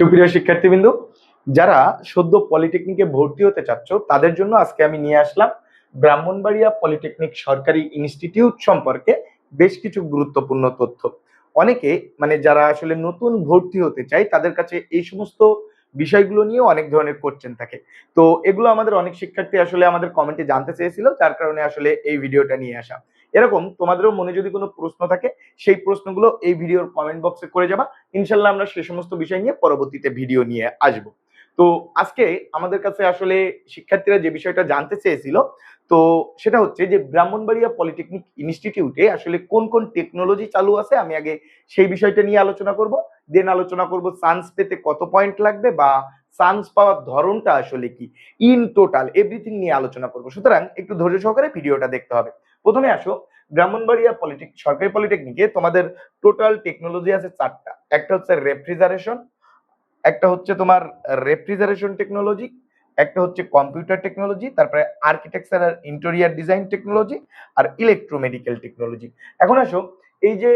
সুপ্রিয় শিক্ষার্থীবৃন্দ, যারা সদ্য পলিটেকনিকে ভর্তি হতে চাচ্ছ তাদের জন্য আজকে আমি নিয়ে আসলাম ব্রাহ্মণবাড়িয়া পলিটেকনিক সরকারি ইনস্টিটিউট সম্পর্কে বেশ কিছু গুরুত্বপূর্ণ তথ্য। অনেকে যারা আসলে নতুন ভর্তি হতে চায় তাদের কাছে এই সমস্ত বিষয়গুলো নিয়ে অনেক ধরনের কোশ্চেন থাকে। তো এগুলো আমাদের অনেক শিক্ষার্থী আসলে আমাদের কমেন্টে জানতে চেয়েছিল, যার কারণে আসলে এই ভিডিওটা নিয়ে আসা। এরকম তোমাদেরও মনে যদি কোনো প্রশ্ন থাকে সেই প্রশ্নগুলো এই ভিডিওর কমেন্ট বক্সে করে যাবা। ইনশাল্লাহ আমরা সে সমস্ত বিষয় নিয়ে পরবর্তীতে ভিডিও নিয়ে আসব। তো আজকে আমাদের কাছে আসলে শিক্ষার্থীরা যে বিষয়টা জানতে চেয়েছিল, তো সেটা হচ্ছে যে ব্রাহ্মণবাড়িয়া পলিটেকনিক ইনস্টিটিউটে আসলে কোন কোন টেকনোলজি চালু আছে। আমি আগে সেই বিষয়টা নিয়ে আলোচনা করব, দেন আলোচনা করব চান্স পেতে কত পয়েন্ট লাগবে বা চান্স পাওয়ার ধরনটা আসলে কি, ইন টোটাল এভরিথিং নিয়ে আলোচনা করব। সুতরাং একটু ধৈর্য সহকারে ভিডিওটা দেখতে হবে। প্রথমে আসো, ব্রাহ্মণবাড়িয়া সরকারি পলিটেকনিকে তোমাদের টোটাল টেকনোলজি আছে চারটা। একটা হচ্ছে রেফ্রিজারেশন টেকনোলজি, একটা হচ্ছে কম্পিউটার টেকনোলজি, তারপরে আর্কিটেকচার আর ইন্টেরিয়র ডিজাইন টেকনোলজি, আর ইলেকট্রোমেডিক্যাল টেকনোলজি। এখন আসো, এই যে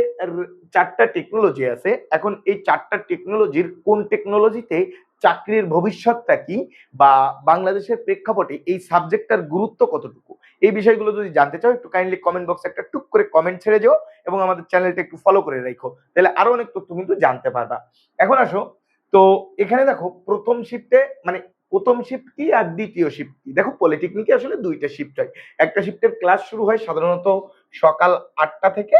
চারটা টেকনোলজি আছে, এখন এই চারটা টেকনোলজির কোন টেকনোলজিতে চাকরির ভবিষ্যৎটা কি বা বাংলাদেশের প্রেক্ষাপটে এই সাবজেক্টটার গুরুত্ব কতটুকু, এই বিষয়গুলো যদি জানতে চাও একটু কাইন্ডলি কমেন্ট বক্সে একটা টুক করে কমেন্ট ছেড়ে যাও এবং আমাদের চ্যানেলটা একটু ফলো করে রাখো, তাহলে আরো অনেক তথ্য কিন্তু জানতে পারবা। এখন আসো, তো এখানে দেখো প্রথম শিফট কি আর দ্বিতীয় শিফট কি। দেখো পলিটেকনিকে আসলে দুইটা শিফট হয়। একটা শিফটের ক্লাস শুরু হয় সাধারণত সকাল 8টা থেকে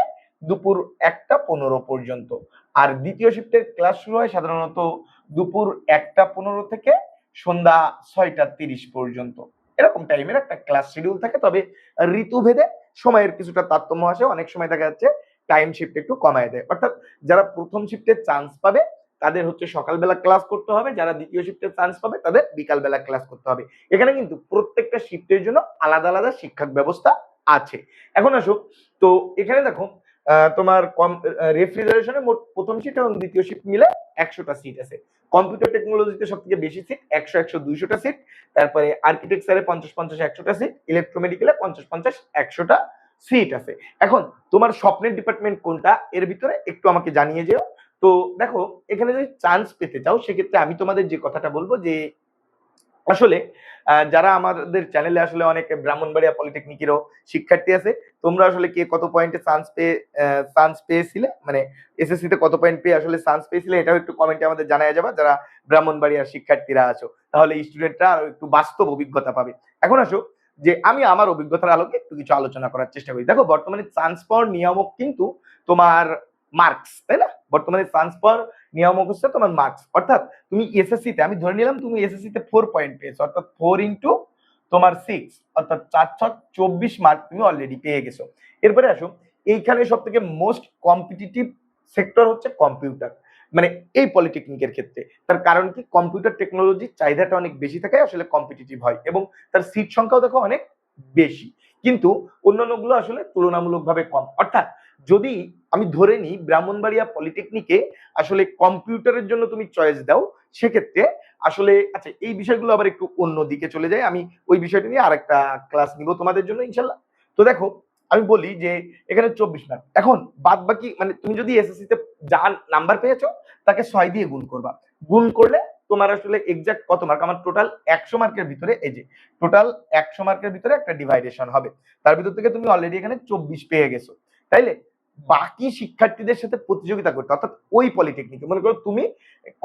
দুপুর 1টা 15 পর্যন্ত, আর দ্বিতীয় শিফটের ক্লাস শুরু হয় সাধারণত দুপুর 1টা 15 থেকে সন্ধ্যা 6টা 30 পর্যন্ত। এরকম টাইমের একটা ক্লাস শিডিউল থাকে, তবে ঋতুভেদে সময়ের কিছুটা তারতম্য আসে। অনেক সময় দেখা যাচ্ছে টাইম শিফট একটু কমায় দেয়, অর্থাৎ যারা প্রথম শিফটে চান্স পাবে তাদের হচ্ছে সকালবেলা ক্লাস করতে হবে, যারা দ্বিতীয় শিফটে চান্স পাবে তাদের বিকালবেলা ক্লাস করতে হবে। এখানে কিন্তু প্রত্যেকটা শিফটের জন্য আলাদা আলাদা শিক্ষক ব্যবস্থা আছে। এখন আসো, তো এখানে দেখো তোমার রেফ্রিজারেশনে মোট প্রথম শিফট এবং দ্বিতীয় শিফট মিলে 100টা সিট আছে। কম্পিউটার টেকনোলজিতে সব থেকে বেশি সিট, 100 100 200টা সিট। তারপরে আর্কিটেকচারে 50 50 100টা সিট, ইলেকট্রোমেডিক্যালে 50 50 100টা সিট আছে। এখন তোমার স্বপ্নের ডিপার্টমেন্ট কোনটা এর ভিতরে একটু আমাকে জানিয়ে যেও। তো দেখো, এখানে যদি চান্স পেতে চাও সেক্ষেত্রে আমি তোমাদের যে কথাটা বলবো যে আসলে যারা আমাদের চ্যানেলে আসলে অনেক ব্রাহ্মণবাড়িয়া পলিটেকনিকেরও শিক্ষার্থী আছে, তোমরা আসলে কে কত পয়েন্টে চান্স পেয়েছিলে, এসএসসি তে কত পয়েন্ট পেয়ে আসলে চান্স পেয়েছিলে, এটাও একটু কমেন্টে আমাদের জানায় যাবা যারা ব্রাহ্মণবাড়িয়ার শিক্ষার্থীরা আছো, তাহলে স্টুডেন্টরা আরো একটু বাস্তব অভিজ্ঞতা পাবে। এখন আসো, যে আমি আমার অভিজ্ঞতার আলোকে একটু কিছু আলোচনা করার চেষ্টা করি। দেখো বর্তমানে চান্স পাওয়ার নিয়ামক কিন্তু তোমার মার্কস, তাই না? বর্তমানে চান্স পাওয়ার নিয়ামক হচ্ছে তোমার মার্কস, অর্থাৎ তুমি এসএসসি তে, আমি ধরে নিলাম তুমি এসএসসি তে 4 পয়েন্ট পেয়েছো, অর্থাৎ 4 ইনটু তোমার 6, অর্থাৎ 4 6 24 মার্ক তুমি অলরেডি পেয়ে গেছো। এরপরে আসো, এইখানে সব থেকে মোস্ট কম্পিটিটিভ সেক্টর হচ্ছে কম্পিউটার, এই পলিটেকনিকের ক্ষেত্রে। তার কারণ কি, কম্পিউটার টেকনোলজির চাহিদাটা অনেক বেশি থাকে, আসলে কম্পিটিটিভ হয় এবং তার সিট সংখ্যাও দেখো অনেক বেশি, কিন্তু অন্যান্যগুলো আসলে তুলনামূলকভাবে কম। অর্থাৎ যদি আমি ধরে নিই ব্রাহ্মণবাড়িয়া পলিটেকনিকে আসলে কম্পিউটারের জন্য তুমি চয়েস দাও, সেক্ষেত্রে আসলে আচ্ছা এই বিষয়গুলো আবার একটু অন্য দিকে চলে যায়, আমি ওই বিষয়টা নিয়ে আরেকটা ক্লাস নিব তোমাদের জন্য ইনশাল্লাহ। তো দেখো, আমি বলি যে এখানে 24 মার্ক, এখন বাদ বাকি তুমি যদি এসএসসি তে যা নাম্বার পেয়েছো তাকে 6 দিয়ে গুণ করবা, গুণ করলে তোমার আসলে এক্সাক্ট কত মার্ক, আমার টোটাল 100 মার্কের ভিতরে, এই যে টোটাল 100 মার্কের ভিতরে একটা ডিভাইডেশন হবে, তার ভিতর থেকে তুমি অলরেডি এখানে 24 পেয়ে গেছো। তাইলে বাকি শিক্ষার্থীদের সাথে প্রতিযোগিতা করতে, অর্থাৎ ওই পলিটেকনিকে মনে করো তুমি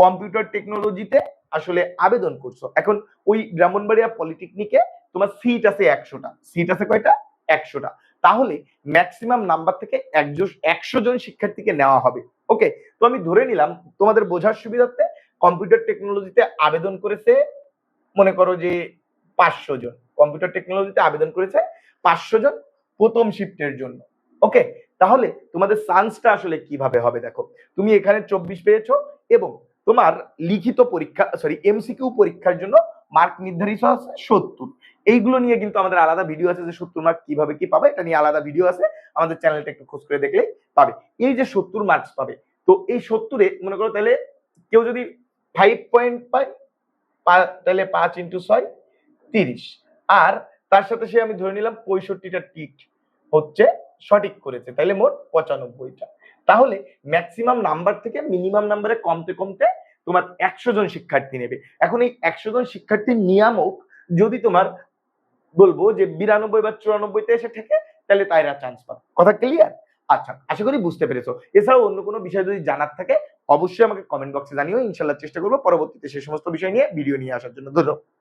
কম্পিউটার টেকনোলজিতে আসলে আবেদন করছো, এখন ওই ব্রাহ্মণবাড়িয়া পলিটেকনিকে তোমার সিট আছে 100টা, সিট আছে কয়টা? 100টা। তাহলে ম্যাক্সিমাম নাম্বার থেকে 100 জন শিক্ষার্থীকে নেওয়া হবে। ওকে, তো আমি ধরে নিলাম তোমাদের বোঝার সুবিধার্থে কম্পিউটার টেকনোলজিতে আবেদন করেছে মনে করো যে 500 জন, কম্পিউটার টেকনোলজিতে আবেদন করেছে 500 জন প্রথম শিফটের জন্য। ওকে, তাহলে তোমাদের চান্সটা আসলে কিভাবে হবে দেখো, তুমি এখানে 24 পেয়েছো এবং তোমার লিখিত পরীক্ষা এমসিকিউ পরীক্ষার জন্য মার্ক নির্ধারিত আছে 70। এইগুলো নিয়ে কিন্তু আমাদের আলাদা ভিডিও আছে যে 70 মার্ক কিভাবে কি পাবে, এটা নিয়ে আলাদা ভিডিও আছে, আমাদের চ্যানেলটা একটু খোঁজ করে দেখলে পাবে। এই যে 70 মার্কস পাবে, তো এই 70-এ মনে করো তাহলে কেউ যদি 5 পয়েন্ট পায়, তাহলে 5 ইন্টু 6 30, আর তার সাথে সে আমি ধরে নিলাম 65টা টিক হচ্ছে সঠিক করেছে, তাহলে মোট 95টা। তাহলে ম্যাক্সিমাম নাম্বার থেকে মিনিমাম নাম্বারে কমতে কমতে তোমার 100 জন শিক্ষার্থী নেবে। এখন এই 100 জন শিক্ষার্থীর নিয়ামক যদি তোমার বলবো যে 92 বা 94 তে এসে ঠেকে, তাহলে তাইরা চান্স পাবে। কথা ক্লিয়ার? আচ্ছা, আশা করি বুঝতে পেরেছো। এছাড়াও অন্য কোনো বিষয় যদি জানার থাকে অবশ্যই আমাকে কমেন্ট বক্সে জানিও। ইনশাআল্লাহ চেষ্টা করব পরবর্তীতে সেই সমস্ত বিষয় নিয়ে ভিডিও নিয়ে আসার জন্য। ধন্যবাদ।